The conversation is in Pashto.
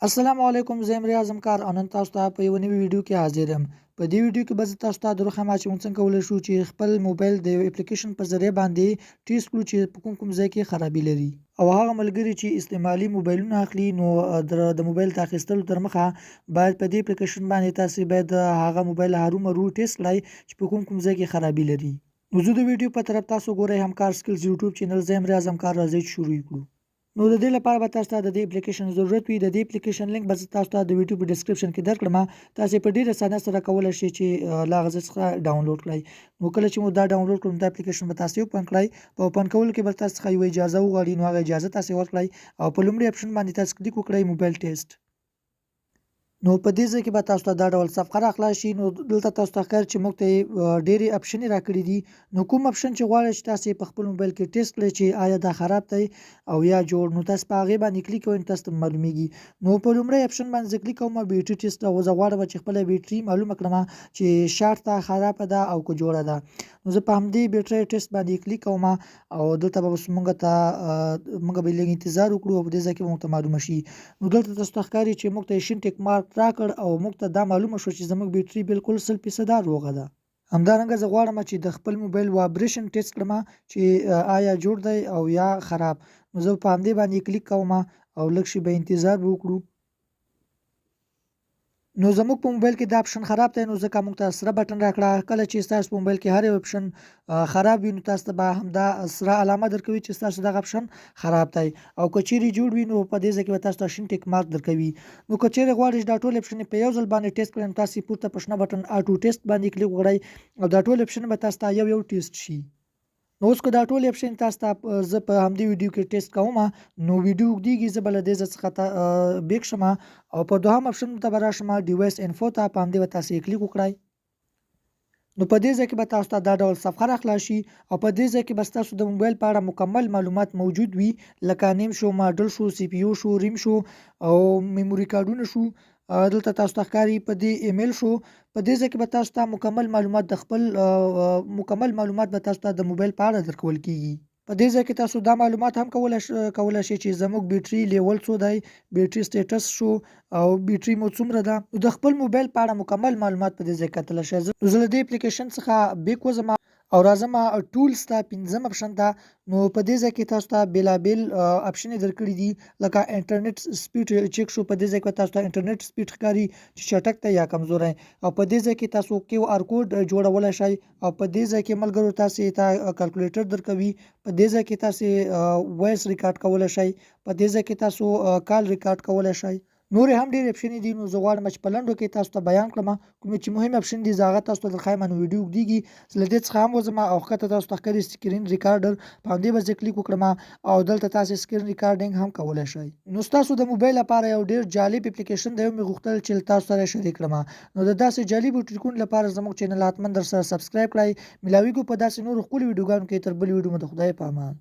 السلام علیکم، زه یم ریاض کار او نن تاسو ته په یوه نوي ویډیو کې حاضر یم. په دې ویډیو کې به زه تاسو ته دروښیم چې موږ څنګه کولی شو چې خپل موبایل د یو اپلیکیشن په ذریعه باندې ټیسټ کړو چې په کوم ځای کې خرابي لري او هغه ملګري چې استعمالي موبایلونه اخلي نو د موبایل د اخیستلو تر مخه باید په دې اپلیکیشن باندې تاسو باید هغه موبایل هرومرو ټیسټ کړئ چې په کوم ځای کې خرابي لري. نو زه د ویډیو په طرف تاسو ګورئ همکار سکلز یوټیوب چینل زه یم ریاض همکار، راځئ چې شروع کړو. نو د دې لپاره به تاسو ته د دې اپلیکیشن ضرورت وي. د دې اپلیکیشن لینک به زه تاسو ته د ویډیو په ډسکرپشن کې درکړم. تاسو په ډیره اسانه سره کولی شئ چې له هغه ځای څخه ډاونلوډ کړئ. نو کله چې مو دا ډاونلوډ کړو دا اپلیکیشن به تاسو اوپن کړئ. په اوپن کولو کې به تاسو څخه یوه اجازه وغواړي، نو هغه اجازه تاسو ورکړئ او په لومړي اپشن باندې تاسو کلیک وکړئ موبایل ټیسټ. نو په دې ځای کې به تاسو ته دا ډول صفحه راخلاص شي. نو دلته تاسو ته ښکاري چې موږ ته ډېرې اپشنې راکړي دي. نو کوم اپشن چې غواړئ چې تاسو په خپل موبایل کې ټیسټ کړئ چې آیا دا خراب دی او یا جوړ، نو تاسو په هغې باندې کلیک کوئ، تاسو ته معلومیږي. نو په لومړی اپشن باندې زه کلیک کوم بیټري ټیسټ، او زه غواړم چې خپله بیټري معلومه کړم چې شارټه خرابه ده او که جوړه ده. نو زه په همدې بیټرۍ ټیسټ باندې کلیک کوم او دلته به اوس موږ به لږ انتظار وکړو او په دې ځای کې به موږ ته معلومه شي. نو دلته تاسو ته ښکاري چې موږ ته یې شین ټیک مارک راکړ او موږ ته دا معلومه شوه چې زموږ بیټري بالکل 100% روغه ده. همدارنګه زه غواړم چې د خپل موبایل وایبریشن ټیسټ کړم چې آیا جوړ دی او یا خراب. نو زه په همدې باندې کلیک کوم او لږ شی به انتظار وکړو. نو زموږ په موبایل کې دا اپشن خراب دی، نو ځکه موږ ته سره بټن راکړه. کله چې ستاسو په موبایل کې هر یو اپشن خراب وي نو تاسو ته به همدا سره علامه درکوي چې ستاسو دغه اپشن خراب دی، او که چیرې جوړ وي نو په دې ځای کې به تاسو ته شین ټیک مارک درکوي. نو که چیرې غواړئ چې دا ټول اپشن په یو ځل باندې ټیسټ کړئ نو تاسو پورته په شنه بټن آټو ټیسټ باندې کلیک وکړئ او دا ټول اپشن به تاسو ته یو یو ټیسټ شي. نو اوس که دا ټول اپشن تاسو ته زه په همدې ویډیو کې ټیسټ کوم نو ویډیو اوږدیږي، زه به له دې ځای څخه بیک شم او په دوهم اپشن ته به راشم ډیوایس انفو ته، په همدې به تاسو یې کلیک وکړئ. نو په دې ځای کې به تاسو ته دا ډول صفحه راخلاص شي او په دې ځای کې به ستاسو د موبایل په اړه مکمل معلومات موجود وي، لکه نیم شو، ماډل شو، سی پی یو شو، ریم شو او میموري کارډونه شو. دلته تاسو ته ښکاري په دې ایمیل شو. په دې ځای کې به تاسو ته مکمل معلومات به تاسو ته د موبایل په اړه درکول کیږي. په دې ځای کې تاسو دا معلومات هم کولی شئ چې زموږ بیټري لیول څو دی، بیټري سټیټس شو او بیټري مو څومره ده. د خپل موبایل په اړه مکمل معلومات په دې ځای کې کتلی شئ. زه له دې اپلیکیشن څخه بیک وځم او راځم ټولز ته، پنځم اپشن ته. نو په دې ځای کې تاسو ته بیلابیل اپشنې درکړي دي، لکه انټرنیټ سپیډ چیک شو. په دې ځای کې تاسو ته انټرنیټ سپیډ ښکاري چې چټک دی یا کمزوری، او په دې ځای کې تاسو کیو آر کوډ جوړولی شئ، او په دې ځای کې ملګرو تاسو ته کلکولیټر درکوي. په دې ځای کې تاسو وایس ریکارډ کولی شئ، په دې ځای کې تاسو کال ریکارډ کولی شئ. نورې هم ډېرې اپشنې دي، نو زه غواړم چې په لنډو کې تاسو ته بیان کړم کومې چې مهم اپشن دي. زه هغه تاسو ته درښیم، نو ویډیو اوږدیږي. زه له دې څخه هم وځم او ښکته تاسو ته ښکاري سکرین ریکارډر، په همدې به زه کلیک وکړم او دلته تاسو سکرین ریکارډینګ هم کولی شئ. نو ستاسو د موبایل لپاره یو ډېر جالب اپلیکیشن دی، مې غوښتل چې له تاسو سره شریک کړم. نو د داسې جالبو ټریکونو لپاره زموږ چینل حتما در سره سبسکرایب کړئ. ملاویږو په داسې نورو ښکلو ویډیوګانو کې. تر بلې ویډیو مو د خدای په امان.